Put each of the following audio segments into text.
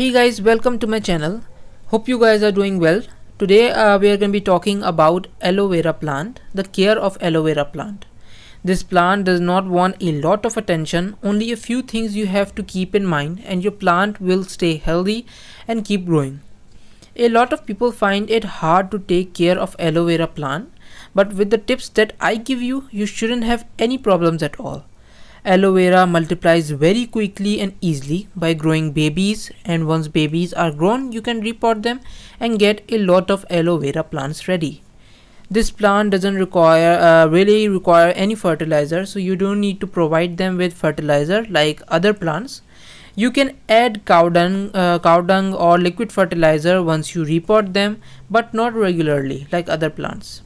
Hey guys, welcome to my channel. Hope you guys are doing well. Today we are going to be talking about aloe vera plant, the care of aloe vera plant. This plant does not want a lot of attention, only a few things you have to keep in mind and your plant will stay healthy and keep growing. A lot of people find it hard to take care of aloe vera plant, but with the tips that I give you, you shouldn't have any problems at all. Aloe vera multiplies very quickly and easily by growing babies, and once babies are grown you can repot them and get a lot of aloe vera plants ready. This plant doesn't really require any fertilizer, so you don't need to provide them with fertilizer like other plants. You can add cow dung or liquid fertilizer once you repot them, but not regularly like other plants.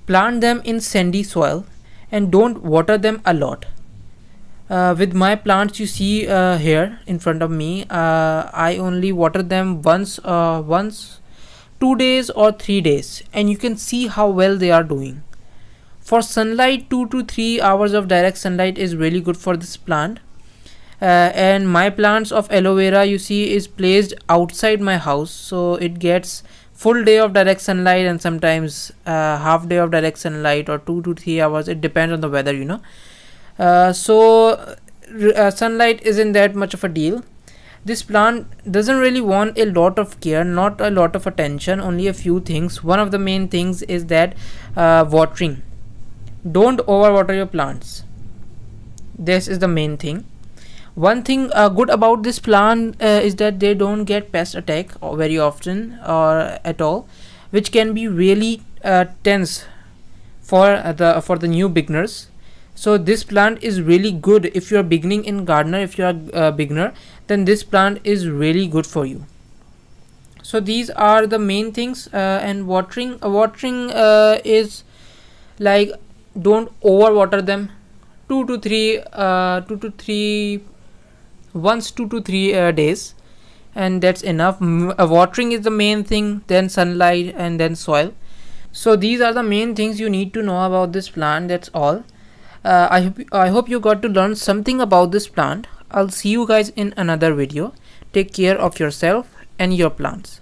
Plant them in sandy soil and don't water them a lot. With my plants you see here in front of me, I only water them once 2 days or 3 days, and you can see how well they are doing. For sunlight, 2 to 3 hours of direct sunlight is really good for this plant. And my plants of aloe vera you see is placed outside my house, so it gets full day of direct sunlight and sometimes half day of direct sunlight, or 2 to 3 hours. It depends on the weather, you know. Sunlight isn't that much of a deal. This plant doesn't really want a lot of care, not a lot of attention, only a few things. One of the main things is that watering. Don't overwater your plants. This is the main thing. One thing good about this plant is that they don't get pest attack very often or at all, which can be really tense for the new beginners. So this plant is really good if you are beginning in gardener. If you are a beginner, then this plant is really good for you. So these are the main things. And watering is like, don't overwater them. 2 to 3 days, and that's enough. Watering is the main thing, then sunlight, and then soil. So these are the main things you need to know about this plant. That's all. I hope you got to learn something about this plant. I'll see you guys in another video. Take care of yourself and your plants.